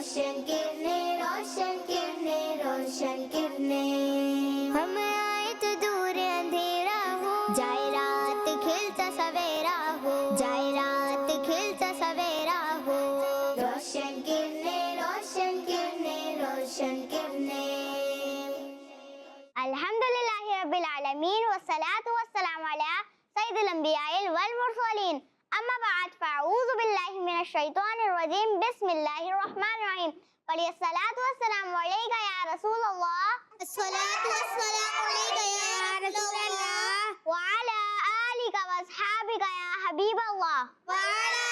रोशन किरणें, रोशन किरणें, रोशन किरणें। हम आए तो दूर अंधेरा हो, जाए रात खिलता सवेरा हो, जाए रात खिलता सवेरा हो। रोशन किरणें, रोशन किरणें, रोशन किरणें। अल्हम्दुलिल्लाहि रब्बिल आलमीन वस्सलातु वस्सलामु अला सय्यिदिल अंबियाइल वल मुरसलीन। अम्मा बाद फ़अऊज़ु बिल्लाहि मिनश शैतानिर रजीम। बिस्मिल्लाहिर रहमानिर रहीम। पढ़िए अस्सलातु वस्सलामु अलैका या रसूल अल्लाह, अस्सलातु वस्सलामु अलैका या रसूल अल्लाह, व अला आलिका व अस्हाबिका या हबीब अल्लाह, व अला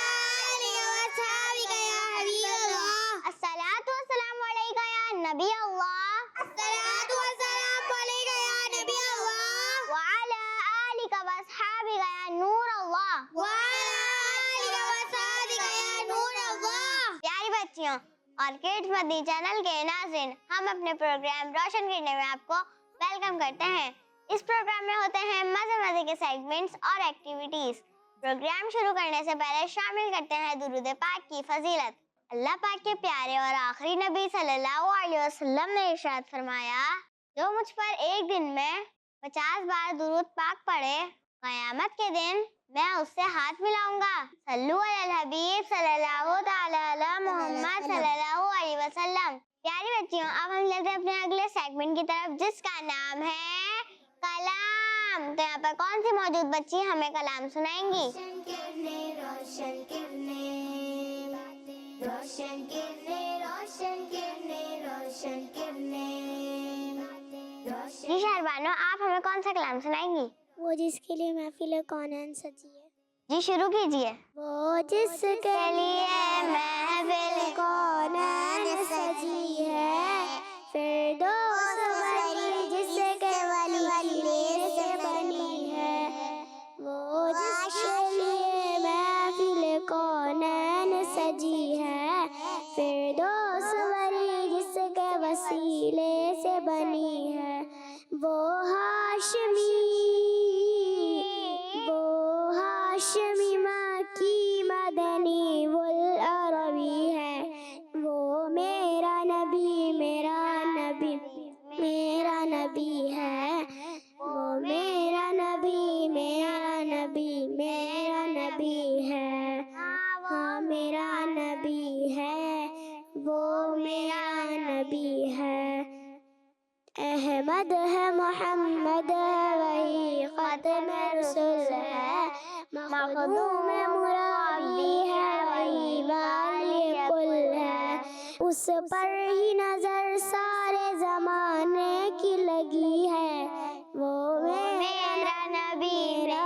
आलिका व अस्हाबिका या हबीब अल्लाह। अस्सलातु वस्सलामु अलैका या नबी अल्लाह, अस्सलातु वस्सलामु अलैका या नबी अल्लाह, व अला आलिका व अस्हाबिका या नूर अल्लाह, व अला आलिका व अस्हाबिका या नूर अल्लाह। प्यारी बच्चियों और किड्स मदनी चैनल के नाज़रीन, हम अपने प्रोग्राम रोशन करने में आपको वेलकम करते हैं। इस प्रोग्राम में होते हैं मजे मजे के सेगमेंट्स और एक्टिविटीज। प्रोग्राम शुरू करने से पहले शामिल करते हैं दुरूद पाक की फजीलत। अल्लाह पाक के प्यारे और आखिरी नबी सल्लल्लाहु अलैहि वसल्लम ने इरशाद फरमाया, जो मुझ पर एक दिन में 50 बार दुरूद पाक पढ़े, क़यामत के दिन मैं उससे हाथ मिलाऊंगा। सल्लु अलल हबीब सल्लल्लाहु तआला अला मोहम्मद सल्लल्लाहु अलैहि वसल्लम। प्यारी बच्चियों, अब हम चलते हैं अपने अगले सेगमेंट की तरफ, जिसका नाम है कलाम। तो यहाँ पर कौन सी मौजूद बच्ची हमें कलाम सुनाएंगी? रोशन किरणें, रोशन किरणें, रोशन किरणें, रोशन किरणें, रोशन किरणें। जी शहरबानो, आप हमें कौन सा कलाम सुनाएंगी? वो जिसके लिए महफिल कौनैन सजी है। जी शुरू कीजिए। वो जिसके लिए महफिल कौनैन सजी है, फिरदौस वाली जिसके वली से बनी है। वो जिसके लिए महफिल कौनैन सजी है, फिरदौस वाली जिसके वसीले से बनी है। वो हाशमी मक्की मदनी वुल अरबी है। वो मेरा नबी, मेरा नबी, मेरा नबी है। वो मेरा नबी, मेरा नबी, मेरा नबी है। हाँ मेरा नबी है, वो मेरा नबी है। अहमद है, मोहम्मद है, वही ख़ातिम रसूल है। मखदूम मुराबी है, वही वाली कुल है। उस पर ही नजर सारे जमाने की लगी है। वो मेरा नबी, मेरा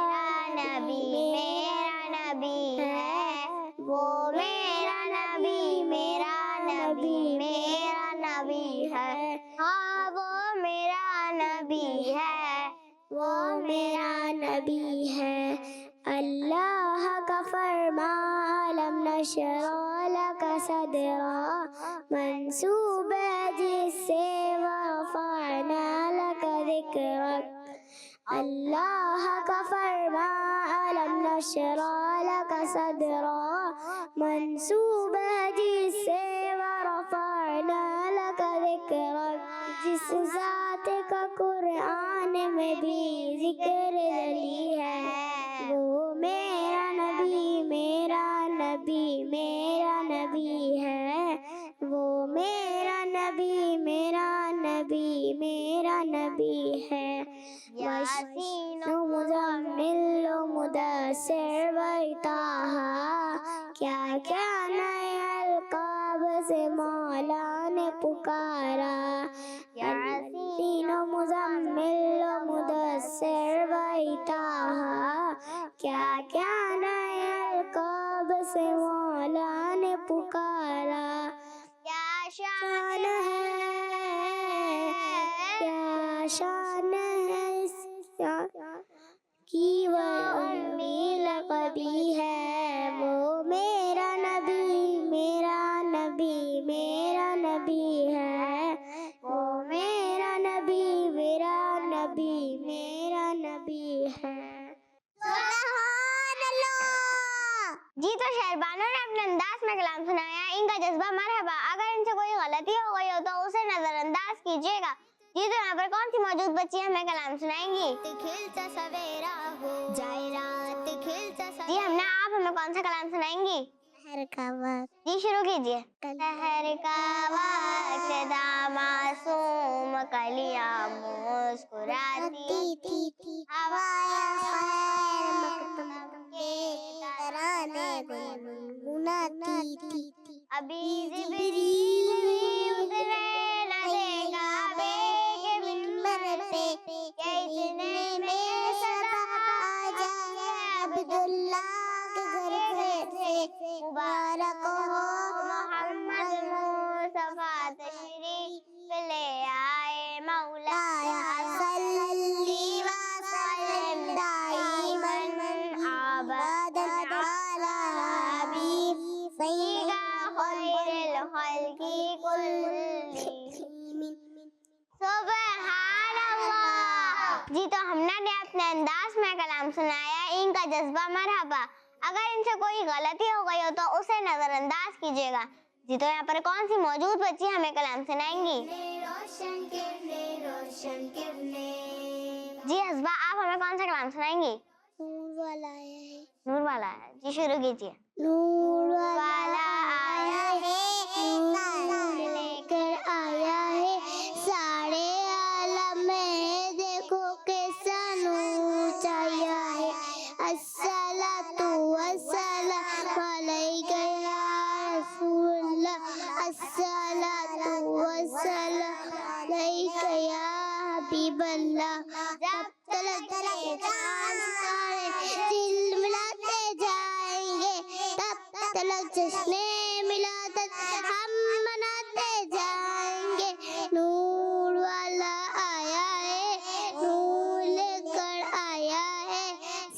नबी, मेरा नबी है। वो मेरा नबी, मेरा नबी, मेरा नबी है। हाँ वो मेरा नबी है, वो मेरा नबी है। अल्लाह का फरमान, लम नशरा लका सदरा, मंसूब है जिससे वरफ़अना लका ज़िक्रक। अल्लाह का फरमान, लम नशरा लका सदरा, मंसूब है जिससे वरफ़अना लका ज़िक्रक। जिस ज़ात का कुरान में भी जिक्र जली है, वो मेरा नबी, मेरा नबी, मेरा नबी है। वो मेरा नबी, मेरा नबी, मेरा नबी है। यासीन मुज़म्मिल मुदस्सिर वताहा, क्या क्या नए अलक़ाब से मौला ने पुकारा। यासीन मुज़म्मिल मुदस्सिर वताहा, क्या क्या नए अलक़ाब से मौला ने पुकारा। क्या शान है, क्या शान है कि वह उम्मी लक़बी है। वो मेरा नबी, मेरा नबी, मेरा नबी है। वो मेरा नबी, मेरा नबी, मेरा नबी है। सुभान अल्लाह। जी तो शहरबानों ने अपने अंदाज में कलाम सुनाया, इनका जज्बा मरहबा। अगर गलती हो गई हो तो उसे नजरअंदाज कीजिएगा। जी तो यहाँ पर कौन सी मौजूद बच्ची हमें कलाम सुनाएंगी? खिलता सवेरा हो जाए रात खिलता जी हमने आप हमें कौन सा कलाम सुनाएंगी? शहर का वक्त जी शुरू कीजिए। शहर का वक्त मासूम कलियां मुस्कुराती थी हवाएं खैर मकतम के तराने गुनगुनाती थी अभी जिब्रील भी उतरे न देगा बेग मिंबर पे के इतने में सदा आ जाए अब्दुल्ला के घर से मुबारक हो मोहम्मद मुस्तफा तशरीफ ले आए मौला सल्ली व सल्लिम दाइमन अबदन अला हबीब सईगा खैरुल खल्की कुल्ली सुबहान अल्लाह। जी तो हमने अपने अंदाज में कलाम सुनाया, इनका जज्बा मरहबा। अगर इनसे कोई गलती हो गई हो तो उसे नजरअंदाज कीजिएगा। जी तो यहाँ पर कौन सी मौजूद बच्ची हमें कलाम सुनाएंगी? जी हस्बा आप हमें कौन सा कलाम सुनाएंगी? नूर वाला आया है नूर वाला है। जी शुरू कीजिए। नूर वाला आया है नूर लेकर आया है सारे आलम में देखो कैसा नूर छाया है अस्सलातु वस्सलाम अलैका या रसूलल्लाह अस्सलातु वस्सलाम अलैका या हबीबल्लाह जब तलक चांद तारे दिल मिलाते जाएंगे तब तलक जश्ने मिलादत हम मनाते जाएंगे नूर वाला आया है नूर लेकर आया है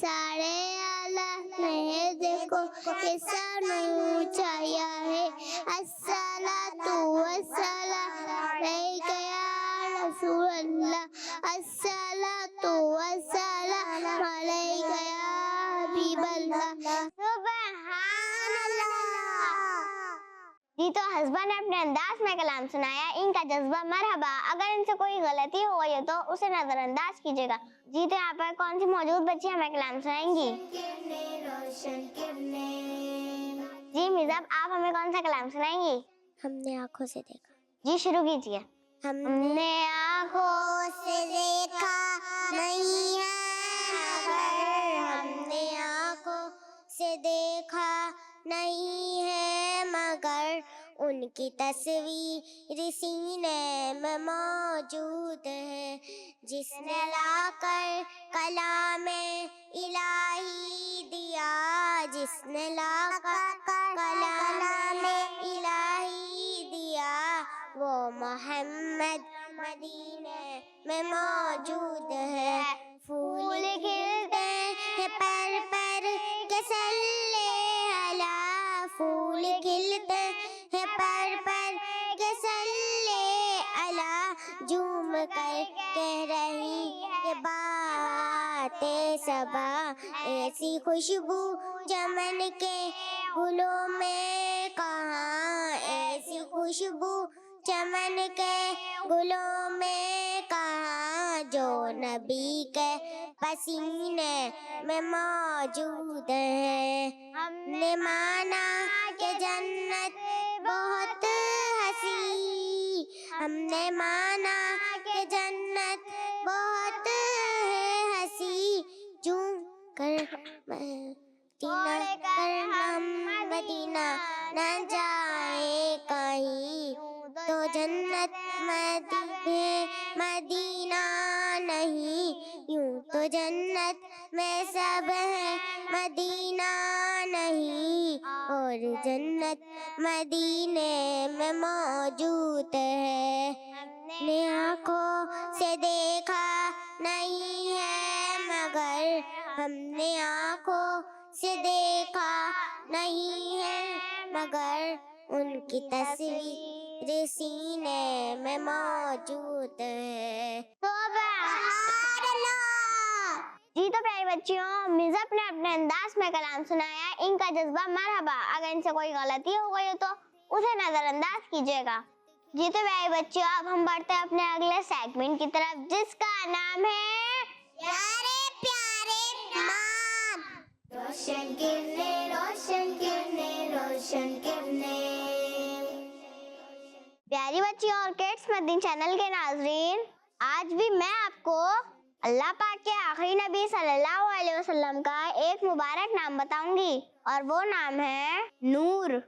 सारे आला में देखो कैसा नूर छाया है अस्सलातु वस्सलाम अलैका या रसूलल्लाह अस्सलातु वस्सलाम अलैका या हबीबल्लाह सुभान अल्लाह। जी तो हस्बा ने अपने अंदाज में कलाम सुनाया, इनका जज्बा मरहबा। अगर इनसे कोई गलती हो गई हो तो उसे नजरअंदाज कीजिएगा। जी तो यहाँ पर कौन सी मौजूद बच्ची हमें कलाम सुनाएंगी? जी मिजाब आप हमें कौन सा कलाम सुनाएंगी? हमने आंखों से देखा जी शुरू कीजिए। हमने आँखों से देखा नहीं है मगर हमने आंखों से देखा नहीं है मगर उनकी तस्वीर सीने में मौजूद है जिसने लाकर कलामे इलाही दिया जिसने लाकर कलामे इलाही दिया वो मोहम्मद मदीने में मौजूद है फूल खिलते हैं पर के सल्ले अला फूल खिलते हैं पर के सल्ले अला झूम कर कह रही है बातें सबा ऐसी खुशबू चमन के गुलों में कहाँ ऐसी खुशबू चमन के गुलों में कहाँ जो नबी के पसीने में मौजूद है हमने माना कि जन्नत बहुत हसी हमने माना कि जन्नत बहुत है हसी झूम कर हम मदीना न जाए कहीं तो जन्नत मदीना नहीं यूं तो जन्नत में सब है मदीना नहीं और जन्नत मदीने में मौजूद है हमने आँखों से देखा नहीं है मगर हमने आँखों से देखा नहीं है मगर उनकी तस्वीर सीने में मौजूद है। जी तो प्यारे बच्चियों मिज़ब ने अपने अंदाज में कलाम सुनाया, इनका जज्बा मरहबा। अगर इनसे कोई गलती हो गई हो तो उसे नजरअंदाज कीजिएगा। जी तो प्यारे बच्चों, अब हम बढ़ते हैं अपने अगले सेगमेंट की तरफ, जिसका नाम है प्यारे प्यारे नाम। रोशन किरणें, रोशन किरणें, रोशन किरणें। प्यारी बच्चियों और किड्स मदीन चैनल के नाजरीन, आज भी मैं आपको अल्लाह पाक के आखिरी नबी सल्लल्लाहु अलैहि वसल्लम का एक मुबारक नाम बताऊंगी और वो नाम है नूर।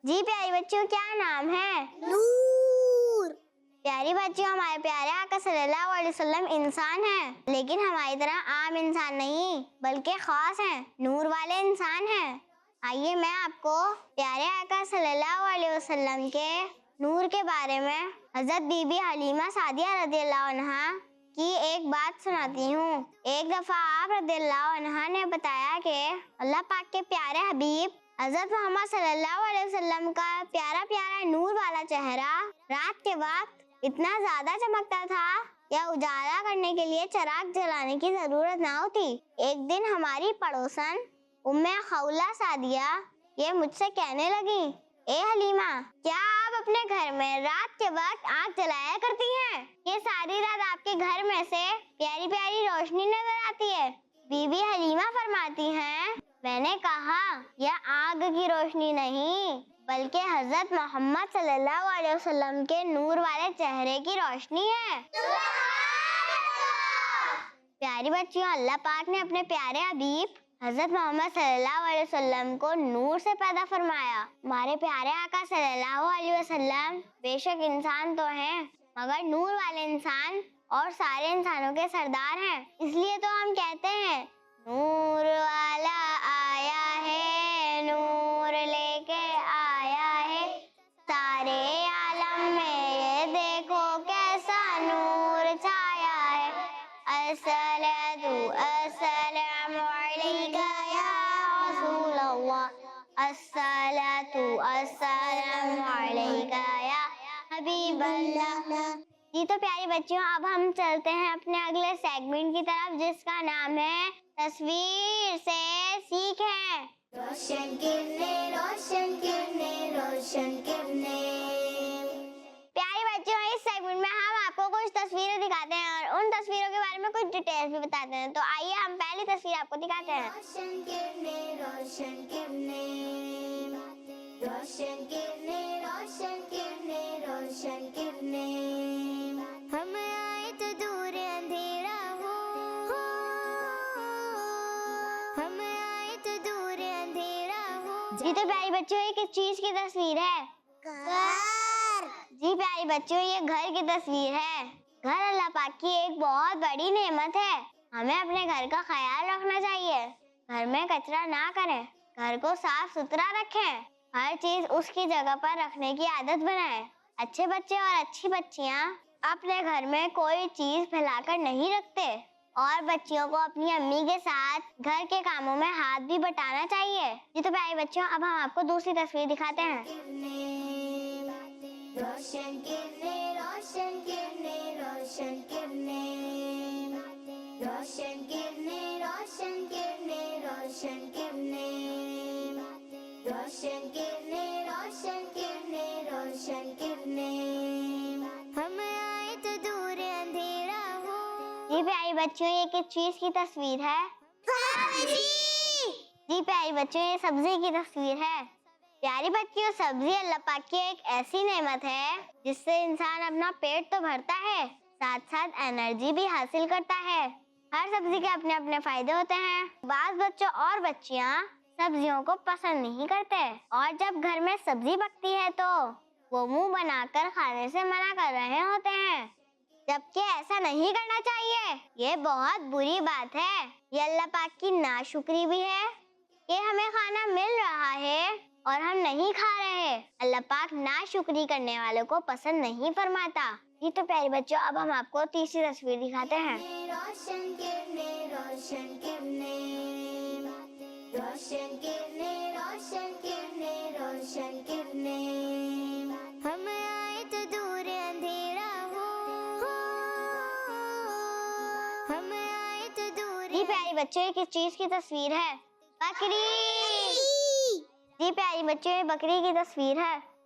जी प्यारी बच्चियों, क्या नाम है? नूर। प्यारी बच्चियों, हमारे प्यारे आका सल्लल्लाहु अलैहि वसल्लम इंसान हैं, लेकिन हमारी तरह आम इंसान नहीं बल्कि खास हैं, नूर वाले इंसान हैं। आइए मैं आपको प्यारे आका सल्लल्लाहु अलैहि वसल्लम के नूर के बारे में हजरत बीबी हलीमा सादिया रज़ियल्लाहु अन्हा की एक बात सुनाती हूँ। एक दफा आप रज़ियल्लाहु अन्हा ने बताया कि अल्लाह पाक के प्यारे हबीब हजरत मोहम्मद सल्लल्लाहु अलैहि वसल्लम का प्यारा प्यारा नूर वाला चेहरा रात के वक्त इतना ज्यादा चमकता था या उजाला करने के लिए चिराग जलाने की जरूरत ना होती। एक दिन हमारी पड़ोसन उम्मे खौला सादिया ये मुझसे कहने लगी, ए हलीमा, क्या आप अपने घर में रात के वक्त आग जलाया करती हैं? ये सारी रात आपके घर में से प्यारी प्यारी रोशनी नजर आती है। बीबी हलीमा फरमाती हैं, मैंने कहा यह आग की रोशनी नहीं बल्कि हजरत मोहम्मद सल्लल्लाहु अलैहि वसल्लम के नूर वाले चेहरे की रोशनी है। प्यारी बच्चियों, अल्लाह पाक ने अपने प्यारे हबीब हजरत मोहम्मद सल्लल्लाहु अलैहि वसल्लम को नूर से पैदा फरमाया। हमारे प्यारे आका सल्लल्लाहु अलैहि वसल्लम बेशक इंसान तो हैं, मगर नूर वाले इंसान और सारे इंसानों के सरदार हैं। इसलिए तो हम कहते हैं नूर वाला आया है, नूर लेके आया है, सारे आलम में ये देखो कैसा नूर छाया है। अस्सलातु अस्सलामु अलैका या रसूलल्लाह, अस्सलातु अस्सलामु अलैका या हबीबल्लाह। जी तो प्यारी बच्चियों, अब हम चलते हैं अपने अगले सेगमेंट की तरफ, जिसका नाम है तस्वीर से सीखें। रोशन किरणें, रोशन किरणें, रोशन किरणें। प्यारी बच्चियों, इस सेगमेंट में हम आपको कुछ तस्वीरें दिखाते हैं और उन तस्वीरों के बारे में कुछ डिटेल्स भी बताते हैं। तो आइए हम पहली तस्वीर आपको दिखाते हैं। रोशन किरणें, रोशन किरणें, रोशन किरणें, रोशन किरणें, रोशन किरणें। हम आए तो दूर अंधेरा हो, हम आए तो दूर अंधेरा हो। जी तो प्यारी बच्चियों, ये किस चीज की तस्वीर है? घर। जी प्यारी बच्चियों, ये घर की तस्वीर है। घर अल्लाह पाक की एक बहुत बड़ी नेमत है। हमें अपने घर का ख्याल रखना चाहिए। घर में कचरा ना करें, घर को साफ सुथरा रखें, हर चीज उसकी जगह पर रखने की आदत बनाएं। अच्छे बच्चे और अच्छी बच्चियां अपने घर में कोई चीज फैलाकर नहीं रखते और बच्चियों को अपनी अम्मी के साथ घर के कामों में हाथ भी बटाना चाहिए। जी तो प्यारे बच्चों, अब हम आपको दूसरी तस्वीर दिखाते हैं। रोशन किरणें, रोशन किरणें, रोशन किरणें, रोशन किरणें, रोशन किरणें, रोशन किरणें, रोशन किरणें, रोशन किरणें, रोशन किरणें। हम आए तो दूर अंधेरा हो। जी प्यारी बच्चों, ये किस चीज की तस्वीर है? जी प्यारी बच्चों, ये सब्जी की तस्वीर है। प्यारी बच्चियों, सब्जी अल्लाह पाक की एक ऐसी नेमत है जिससे इंसान अपना पेट तो भरता है, साथ साथ एनर्जी भी हासिल करता है। हर सब्जी के अपने अपने फायदे होते हैं। बाज बच्चों और बच्चियां सब्जियों को पसंद नहीं करते और जब घर में सब्जी पकती है तो वो मुंह बनाकर खाने से मना कर रहे होते हैं, जबकि ऐसा नहीं करना चाहिए। ये बहुत बुरी बात है। ये अल्लाह पाक की नाशुक्री भी है कि हमें खाना मिल रहा है और हम नहीं खा रहे। अल्लाह पाक नाशुक्री करने वालों को पसंद नहीं फरमाता। जी तो प्यारे बच्चों, अब हम आपको तीसरी तस्वीर दिखाते हैं। रोशन किरणें, रोशन किरणें, रोशन किरणें, रोशन किरणें, रोशन किरणें। हम आए तो दूर अंधेरा हो, हम आए तो दूर। जी प्यारे बच्चों, ये किस चीज की तस्वीर है? बकरी। जी प्यारी बच्चों, ये बकरी की तस्वीर है।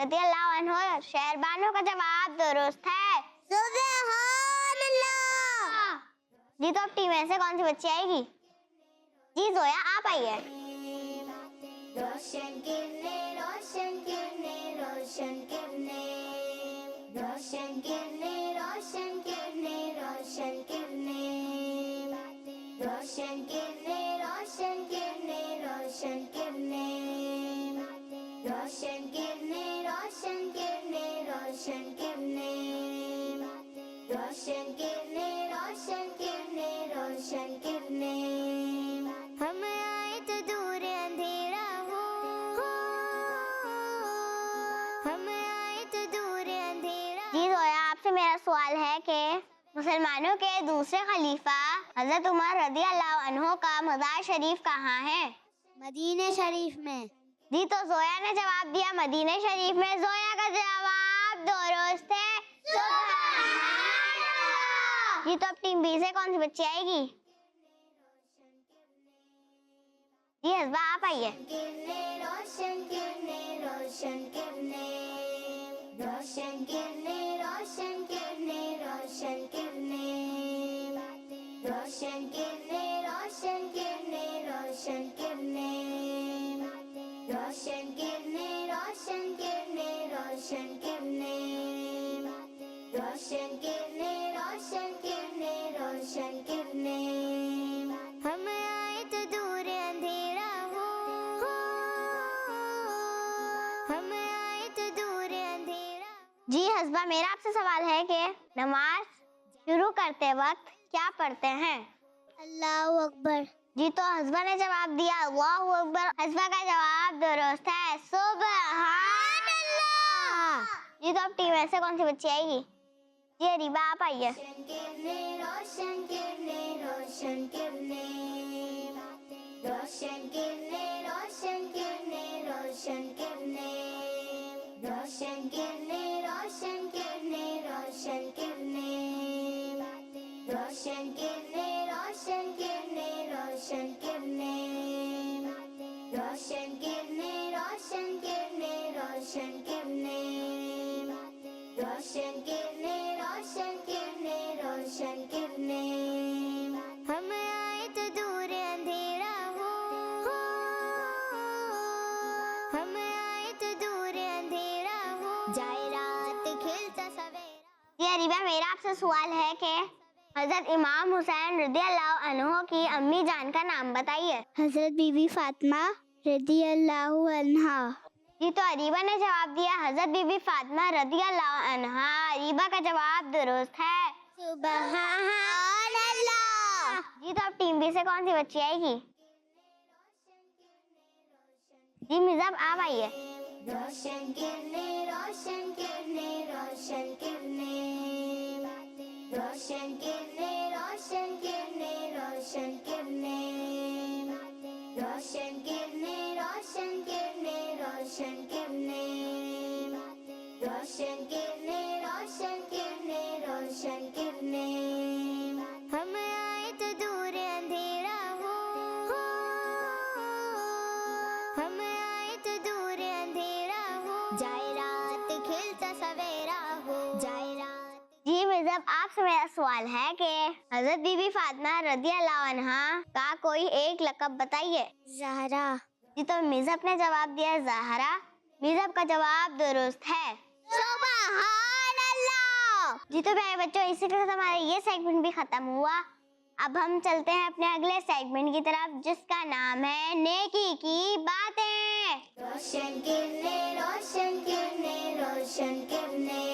रदियल्लाहु अन्हु शहरबानो का जवाब दुरुस्त है। सुभान अल्लाह। जी तो अब टीम में से कौन सी बच्ची आएगी? जी जोया आप आइए। रोशन किरने रोशन किरने रोशन किरने रोशन किरने रोशन किरने रोशन किरने रोशन किरने रोशन किरने रोशन किरने रोशन किरने रोशन किरने रोशन किरने रोशन किरने रोशन किरने रोशन किरने हम आए तो दूर अंधेरा हो हम आए तो दूर अंधेरा। जी जोया आपसे मेरा सवाल है कि मुसलमानों के दूसरे खलीफा हजरत उमर रदियल्लाहु अन्हु का मज़ार शरीफ कहाँ है? मदीने शरीफ में। जी तो जोया ने जवाब दिया मदीने शरीफ में। जोया का जवाब दुरुस्त है। सुभान अल्लाह। जी तो अब टीम बी से कौन सी बच्ची आएगी? जी हस्बा आप आइए। किरने रोशन किरने रोशन किरने रोशन किरने रोशन किरने रोशन किरने रोशन किरने रोशन किरने रोशन किरने रोशन किरने रोशन किरने रोशन किरने रोशन किरने रोशन किरने रोशन किरने हम आए तो दूर अंधेरा हो हम आए तो दूर अंधेरा। जी हस्बा मेरा आपसे सवाल है कि नमाज शुरू करते वक्त क्या पढ़ते हैं? अल्लाहु अकबर। जी तो हस्बा ने जवाब दिया अल्लाहु अकबर। हस्बा का जवाब दुरुस्त है। सुभान अल्लाह। जी तो अब टीम में से कौन सी बच्ची आएगी? जी अरीबा आप आइए। रोशन किरने रोशन किरने रोशन किरने रोशन किरने रोशन किरने रोशन किरने रोशन किरने रोशन किरने रोशन किरने रोशन किरने रोशन किरने रोशन किरने रोशन किरने रोशन किरने रोशन किरने रोशन किरने रोशन किरने रोशन किरने हम आए तो दूर अंधेरा हो हम आए तो दूर अंधेरा हो जाए रात खिलता सवेरा। जी अरीबा मेरा आपसे सवाल है कि हजरत इमाम हुसैन रदियल्लाहु अन्हु की अम्मी जान का नाम बताइए। हजरत बीबी फातिमा रदियल्लाहु अन्हा। जी तो अरीबा ने जवाब दिया हजरत बीबी फातिमा रदियल्लाहु अन्हा। अरीबा का जवाब दुरुस्त है। सुभान अल्लाह। जी तो अब टीम बी से कौन सी बच्ची आएगी? जी मिज़ब आप आइए। रोशन किरने रोशन किरने रोशन किरने रोशन किरने रोशन किरने रोशन किरने रोशन किरने रोशन किरने रोशन किरने रोशन किरने रोशन किरने रोशन किरने हम आए तो दूर अंधेरा हो हम आए तो दूर अंधेरा हो जाए रात खिलता सवेरा हो जाए रात। जी मिज़ब आपसे मेरा सवाल है कि हजरत बीबी फातिमा रदियल्लाहु अन्हा का कोई एक लक़ब बताइए। ज़हरा। जी तो मिज़ब ने जवाब दिया ज़हरा। मिज़ब का जवाब दुरुस्त है। सुभान अल्लाह। जी तो प्यारे बच्चों इसी के साथ हमारा ये सेगमेंट भी खत्म हुआ। अब हम चलते हैं अपने अगले सेगमेंट की तरफ जिसका नाम है नेकी की बातें। रोशन किरने रोशन किरने रोशन किरने।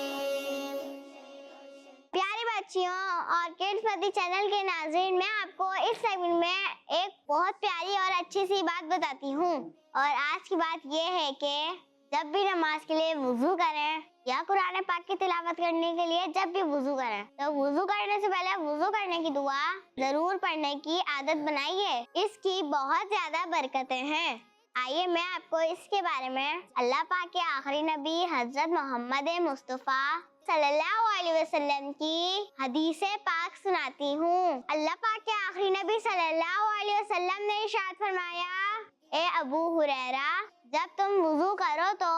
प्यारे बच्चियों और किड्स पति चैनल के नाज़रीन, मैं आपको इस सेगमेंट में एक बहुत प्यारी और अच्छी सी बात बताती हूँ। और आज की बात ये है कि जब भी नमाज के लिए वुजू करें या कुरान पाक की तिलावत करने के लिए जब भी वुजू करें तो वुजू करने से पहले वुजू करने की दुआ जरूर पढ़ने की आदत बनाइए। इसकी बहुत ज्यादा बरकतें हैं। आइए मैं आपको इसके बारे में अल्लाह पाक के आखिरी नबी हजरत मोहम्मद मुस्तफ़ा सल्लल्लाहु अलैहि वसल्लम की हदीस पाक सुनाती हूँ। अल्लाह पाक के आखिरी नबी सल्लल्लाहु अलैहि वसल्लम ने इरशाद फरमाया, ए अबू हुरैरा, जब तुम वुजू करो तो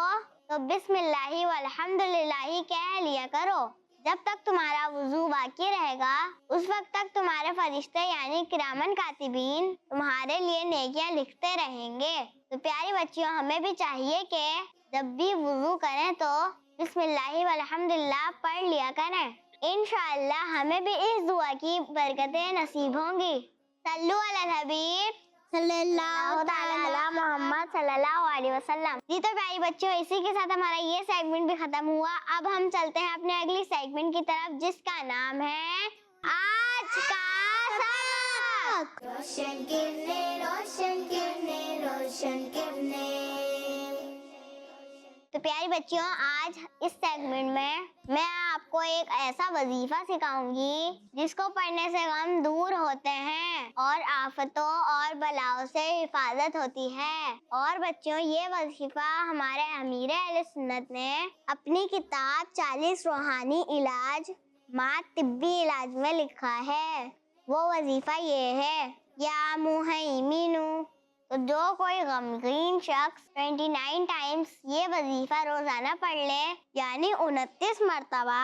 तो बिस्मिल्लाहि वल्हम्दुलिल्लाहि कह लिया करो। जब तक तुम्हारा वुजू बाकी रहेगा उस वक्त तक तुम्हारे फरिश्ते यानी किरामन कातिबीन तुम्हारे लिए नेकियां लिखते रहेंगे। तो प्यारी बच्चियों, हमें भी चाहिए कि जब भी वुजू करें तो बिस्मिल्लाहि वल्हम्दुलिल्लाह पढ़ लिया करें। इंशाअल्लाह हमें भी इस दुआ की बरकतें नसीब होंगी। सल्लु अलल हबीब सल्लल्लाहु तआला अला मोहम्मद सल्लल्लाहु अलैहि वसल्लम। जी तो प्यारी बच्चों, इसी के साथ हमारा ये सेगमेंट भी खत्म हुआ। अब हम चलते हैं अपने अगली सेगमेंट की तरफ, जिसका नाम है आज का सबक। रोशन किरणें, रोशन किरणें, रोशन किरणें। तो प्यारी बच्चियों, आज इस सेगमेंट में मैं आपको एक ऐसा वजीफा सिखाऊंगी जिसको पढ़ने से गम दूर होते हैं और आफतों और बलाओं से हिफाजत होती है। और बच्चियों, ये वजीफा हमारे अमीर अहले सुन्नत ने अपनी किताब 40 रूहानी इलाज माँ तिब्बी इलाज में लिखा है। वो वजीफा ये है, या मुहैमिनु। तो जो कोई गमगीन शख्स 29 टाइम्स ये वजीफा रोजाना पढ़ ले, यानी 29 मर्तबा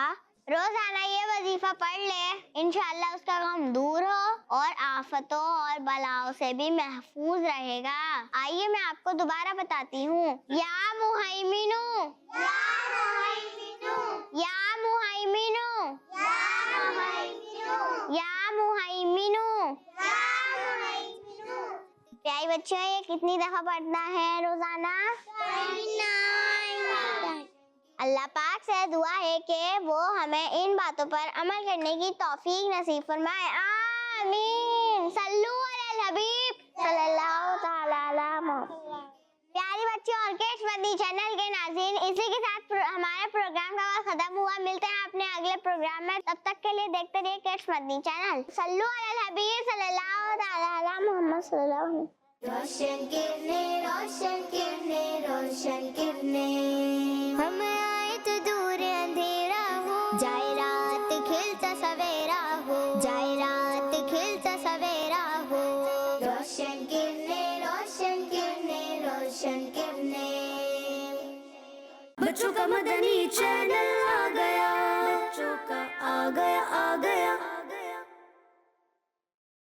रोजाना ये वजीफा पढ़ ले, इंशाअल्लाह उसका गम दूर हो और आफतों और बलाओं से भी महफूज रहेगा। आइए मैं आपको दोबारा बताती हूँ। या मुहैमिनु, या मुहैमिनु, या मुहैमिनु, या मुहैमिनु, या मुहैमिनु। प्यारी बच्चों, ये कितनी दफा पढ़ना है रोजाना? 29। अल्लाह पाक से दुआ है कि वो हमें इन बातों पर अमल करने की तौफीक नसीब फरमाए। आमीन। सल्लु अलल हबीब सल्लल्लाहु तआला अला मोहम्मद। प्यारी बच्चों और किड्स मदनी चैनल के नाज़रीन, इसी के साथ हमारे प्रोग्राम का वक्त खत्म हुआ। मिलते हैं अपने अगले प्रोग्राम में, तब तक के लिए देखते रहिए किड्स मदनी चैनल। सल्लु अलल हबीब सल्लल्लाहु तआला अला मोहम्मद सल्लल्लाहु अलैहि वसल्लम। रोशन किरणें, रोशन किरणें, रोशन किरणें। हम आए तो दूर अंधेरा हो, जाए रात खिलता सवेरा हो, जाए रात खिलता सवेरा हो। रोशन किरणें, रोशन किरणें, रोशन किरणें। बच्चों का मदनी चैनल आ गया, बच्चों का आ गया, आ गया।